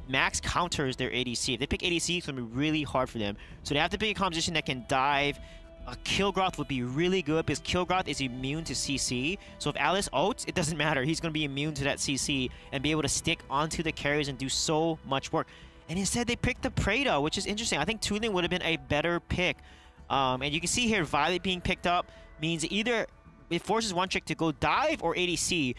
max counters their ADC. If they pick ADC, it's going to be really hard for them. So they have to pick a composition that can dive. Kilgroth would be really good because Kilgroth is immune to CC. So if Alice ults, it doesn't matter. He's going to be immune to that CC and be able to stick onto the carries and do so much work. And instead, they picked the Prada, which is interesting. I think Tulin would have been a better pick. And you can see here, Violet being picked up means either it forces One Trick to go dive or ADC.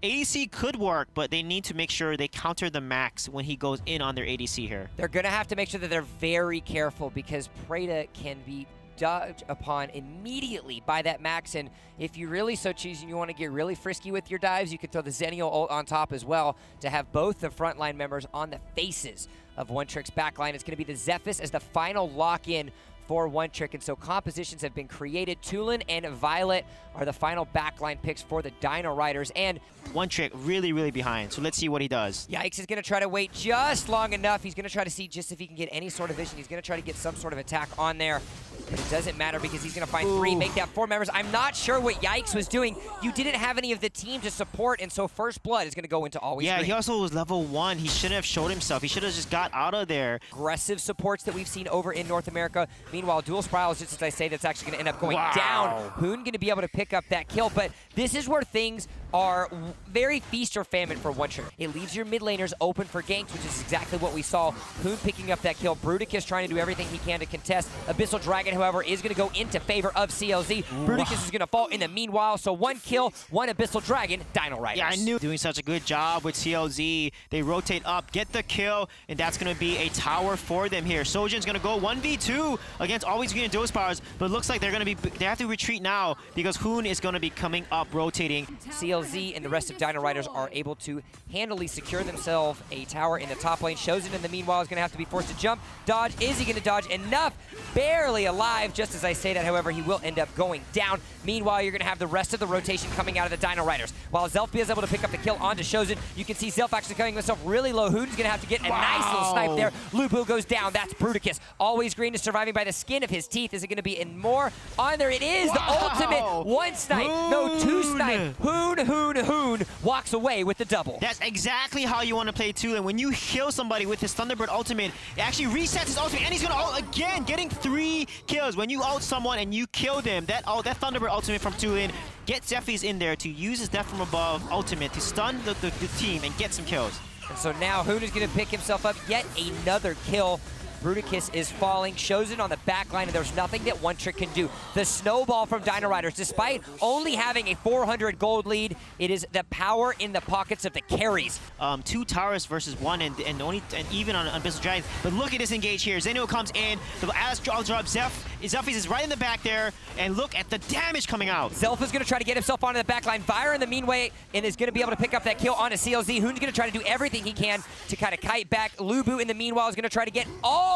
ADC could work, but they need to make sure they counter the max when he goes in on their ADC here. They're going to have to make sure that they're very careful because Prada can be dodged upon immediately by that max, and if you really so choose and you want to get really frisky with your dives, you can throw the Zenio ult on top as well to have both the frontline members on the faces of One Trick's backline. It's going to be the Zephys as the final lock-in for One Trick, and so compositions have been created. Tulin and Violet are the final backline picks for the Dino Riders, and One Trick really, really behind, so let's see what he does. Yikes is going to try to wait just long enough. He's going to try to see just if he can get any sort of vision. He's going to try to get some sort of attack on there, but it doesn't matter because he's going to find three, make that 4 members. I'm not sure what Yikes was doing. You didn't have any of the team to support, and so First Blood is going to go into always green. He also was level 1. He shouldn't have showed himself. He should have just got out of there. Aggressive supports that we've seen over in North America. Meanwhile, Dual Spirals, just as I say, that's actually going to end up going down. Hoon going to be able to pick up that kill, but this is where things are very feast or famine for One Trick. It leaves your mid laners open for ganks, which is exactly what we saw. Hoon picking up that kill. Bruticus trying to do everything he can to contest. Abyssal Dragon, however, is going to go into favor of CLZ. Bruticus is going to fall in the meanwhile, so 1 kill, 1 Abyssal Dragon, Dino Riders. Yeah, I knew doing such a good job with CLZ. They rotate up, get the kill, and that's going to be a tower for them here. Sojin's going to go 1v2 against Always Green and Dual Spirals, but it looks like they're going to be, they have to retreat now because Hoon is going to be coming up, rotating. CLZ and the rest of Dino Riders are able to handily secure themselves a tower in the top lane. Chosen in the meanwhile is going to have to be forced to jump. Dodge, is he going to dodge enough? Barely alive, just as I say that, however, he will end up going down. Meanwhile, you're going to have the rest of the rotation coming out of the Dino Riders. While Zelf is able to pick up the kill onto Chosen, you can see Zelf actually coming himself really low. Hoon's going to have to get a nice little snipe there. Lubu goes down. That's Bruticus. Always Green is surviving by the skin of his teeth. Is it going to be in more? On there it is. The ultimate 1 snipe. No, 2 snipe. Hoon walks away with the double. That's exactly how you want to play Tulin. When you kill somebody with his Thunderbird ultimate, it actually resets his ultimate, and he's going to ult again, getting 3 kills. When you ult someone and you kill them, that Thunderbird ultimate from Tulin, get Zephys in there to use his Death from Above ultimate to stun the team and get some kills. And so now Hoon is going to pick himself up yet another kill. Bruticus is falling, Chosen on the back line, and there's nothing that One Trick can do. The snowball from Dino Riders, despite only having a 400 gold lead, it is the power in the pockets of the carries. 2 towers versus 1, and even on Abyssal Dragon. But look at this engage here. Zenio comes in, the Alice drop, Zephys is right in the back there, and look at the damage coming out. Zelf is going to try to get himself onto the back line. Fire in the meanway, and is going to be able to pick up that kill onto CLZ. Hoon's going to try to do everything he can to kind of kite back. Lubu in the meanwhile is going to try to get all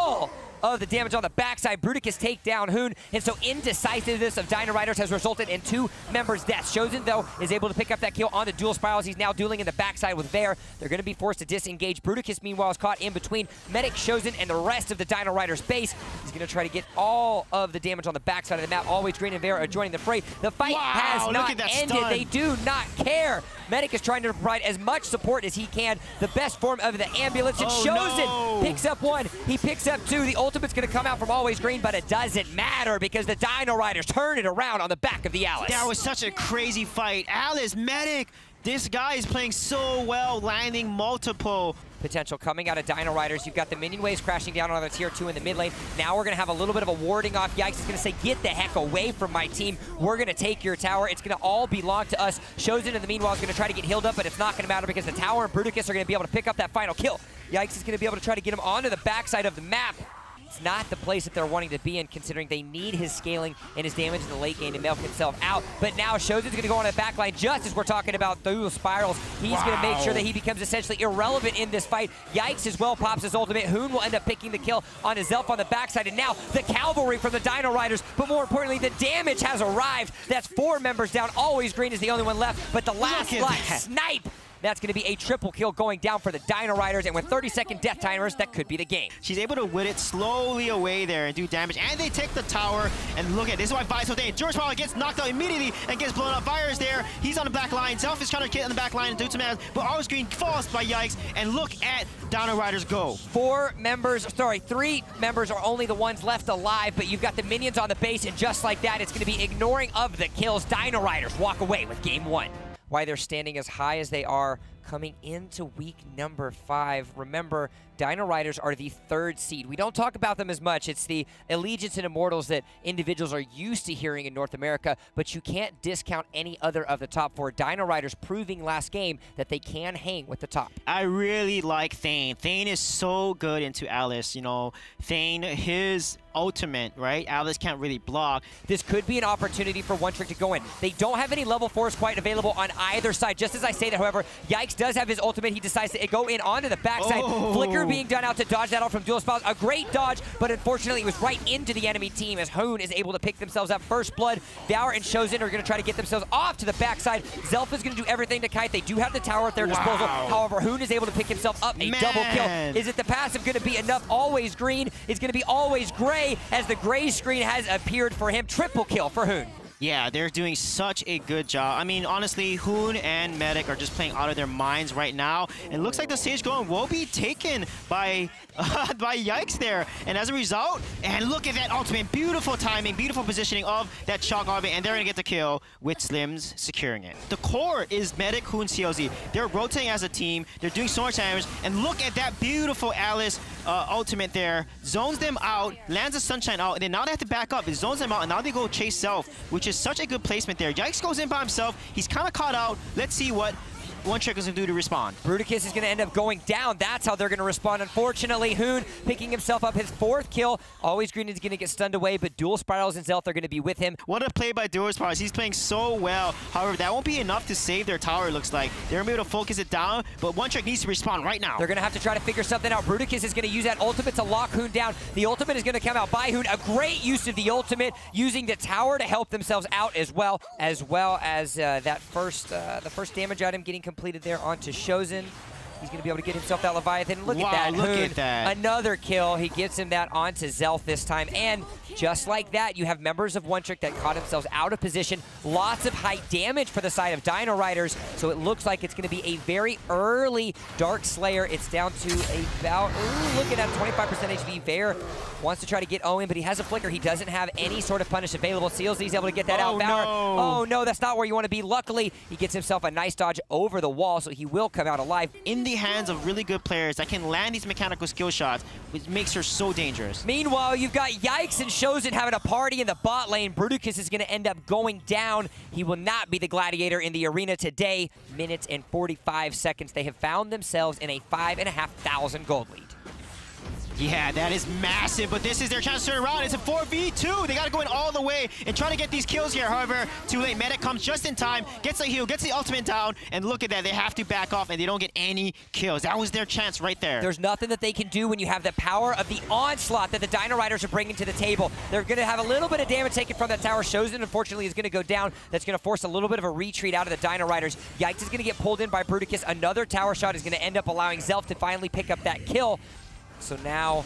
of the damage on the backside. Bruticus take down Hoon, and so indecisiveness of Dino Riders has resulted in 2 members' deaths. Chosen, though, is able to pick up that kill on the Dual Spirals. He's now dueling in the backside with Valor. They're going to be forced to disengage. Bruticus, meanwhile, is caught in between Medic, Chosen, and the rest of the Dino Riders' base. He's going to try to get all of the damage on the backside of the map. Always Green and Valor are joining the fray. The fight has not ended. Stun. They do not care. Medic is trying to provide as much support as he can. The best form of the ambulance. And Chosen picks up 1. He picks up 2. The ultimate's going to come out from Always Green, but it doesn't matter because the Dino Riders turn it around on the back of the Alice. That was such a crazy fight. Alice, Medic, this guy is playing so well, landing multiple. Potential coming out of Dino Riders. You've got the minion waves crashing down on the tier 2 in the mid lane. Now we're going to have a little bit of a warding off. Yikes is going to say, get the heck away from my team. We're going to take your tower. It's going to all belong to us. Chosen in the meanwhile is going to try to get healed up, but it's not going to matter because the tower and Bruticus are going to be able to pick up that final kill. Yikes is going to be able to try to get him onto the backside of the map. It's not the place that they're wanting to be in, considering they need his scaling and his damage in the late game to milk himself out. But now Chosen's going to go on the back line just as we're talking about Dual Spirals. He's going to make sure that he becomes essentially irrelevant in this fight. Yikes as well pops his ultimate. Hoon will end up picking the kill on his Zelf on the backside. And now the cavalry from the Dino Riders. But more importantly, the damage has arrived. That's 4 members down. Always Green is the only one left. But the last snipe. That's going to be a triple kill going down for the Dino Riders, and with 30-second death timers, that could be the game. She's able to whip it slowly away there and do damage, and they take the tower, and look at this is why Vi's so dangerous. George Power gets knocked out immediately and gets blown up. Fire is there, he's on the back line, Zelf is trying to get on the back line and do some damage, but Always Green falls by Yikes, and look at Dino Riders go. 3 members are only the ones left alive, but you've got the minions on the base, and just like that, it's going to be ignoring of the kills. Dino Riders walk away with game 1. Why they're standing as high as they are coming into week number 5. Remember, Dino Riders are the 3rd seed. We don't talk about them as much. It's the Allegiance and Immortals that individuals are used to hearing in North America, but you can't discount any other of the top 4. Dino Riders proving last game that they can hang with the top. I really like Thane. Thane is so good into Alice, you know. Thane, his ultimate, right? Alice can't really block. This could be an opportunity for One Trick to go in. They don't have any level 4s quite available on either side. Just as I say that, however, Yikes does have his ultimate. He decides to go in onto the backside. Flicker being done out to dodge that out from Dual Spouse. A great dodge, but unfortunately it was right into the enemy team as Hoon is able to pick themselves up. First Blood, Valor and Chosen are going to try to get themselves off to the backside. Zelf is going to do everything to kite. They do have the tower at their disposal. However, Hoon is able to pick himself up a double kill. Is it the passive going to be enough? Always Green is going to be always gray as the gray screen has appeared for him. Triple kill for Hoon. Yeah, they're doing such a good job. I mean, honestly, Hoon and Medic are just playing out of their minds right now. And looks like the Sage Golem will be taken by by Yikes there. And as a result, and look at that ultimate. Beautiful timing, beautiful positioning of that Shock Army. And they're going to get the kill with Slims securing it. The core is Medic, Hoon, CLZ. They're rotating as a team. They're doing so much damage. And look at that beautiful Alice ultimate there. Zones them out, lands a Sunshine out. And then now they have to back up. It zones them out. And now they go chase Self, which is such a good placement there. Yikes goes in by himself. He's kind of caught out. Let's see what One Trick is going to do to respond. Bruticus is going to end up going down. That's how they're going to respond. Unfortunately, Hoon picking himself up his 4th kill. Always Green is going to get stunned away, but Dual Spirals and Zelf are going to be with him. What a play by Dual Spirals. He's playing so well. However, that won't be enough to save their tower, it looks like. They're going to be able to focus it down, but One Trick needs to respond right now. They're going to have to try to figure something out. Bruticus is going to use that ultimate to lock Hoon down. The ultimate is going to come out by Hoon. A great use of the ultimate, using the tower to help themselves out as well as that the first damage item getting completed there onto Chosen. He's going to be able to get himself that Leviathan. Look at that. Look Hoon, at that. Another kill. He gets him that onto Zelf this time. And just like that, you have members of One Trick that caught themselves out of position. Lots of high damage for the side of Dino Riders. So it looks like it's going to be a very early Dark Slayer. It's down to about, looking at 25% HP. Vare wants to try to get Owen, but he has a flicker. He doesn't have any sort of punish available. CLZ's able to get that out. Valor, oh no, that's not where you want to be. Luckily, he gets himself a nice dodge over the wall, so he will come out alive. In the hands of really good players that can land these mechanical skill shots, which makes her so dangerous. Meanwhile, you've got Yikes and Chosen having a party in the bot lane. Bruticus is going to end up going down. He will not be the gladiator in the arena today. Minutes and 45 seconds. They have found themselves in a 5,500 gold lead. Yeah, that is massive, but this is their chance to turn around. It's a 4v2. They got to go in all the way and try to get these kills here. However, too late. Medic comes just in time, gets the heal, gets the ultimate down, and look at that. They have to back off, and they don't get any kills. That was their chance right there. There's nothing that they can do when you have the power of the onslaught that the Dino Riders are bringing to the table. They're going to have a little bit of damage taken from that tower. Chosen, unfortunately, is going to go down. That's going to force a little bit of a retreat out of the Dino Riders. Yikes is going to get pulled in by Bruticus. Another tower shot is going to end up allowing Zelf to finally pick up that kill. So now,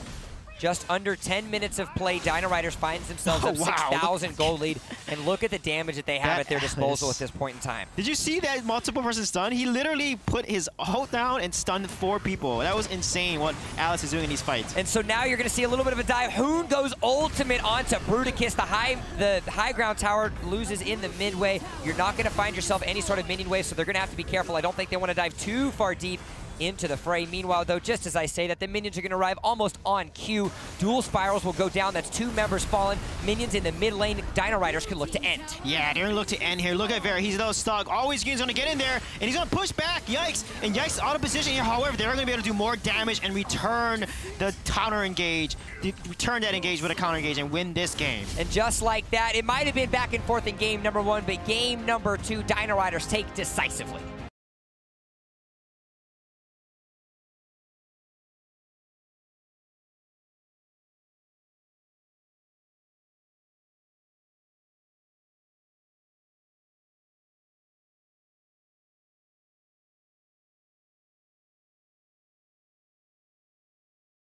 just under 10 minutes of play, Dino Riders finds themselves up 6,000 gold lead. And look at the damage that they have at their disposal at this point in time. Did you see that multiple person stun? He literally put his ult down and stunned 4 people. That was insane what Alice is doing in these fights. And so now you're going to see a little bit of a dive. Hoon goes ultimate onto Bruticus. The high ground tower loses in the midway. You're not going to find yourself any sort of minion wave, so they're going to have to be careful. I don't think they want to dive too far deep into the fray. Meanwhile, though, just as I say that, the minions are going to arrive almost on cue. Dual Spirals will go down. That's 2 members fallen. Minions in the mid lane. Dino Riders can look to end. Yeah, they're going to look to end here. Look at Vera. He's a little stuck. Always Green's going to get in there, and he's going to push back. Yikes. And Yikes is out of position here. However, they're going to be able to do more damage and return the counter engage. Return that engage with a counter engage and win this game. And just like that, it might have been back and forth in game number 1, but game number 2, Dino Riders take decisively.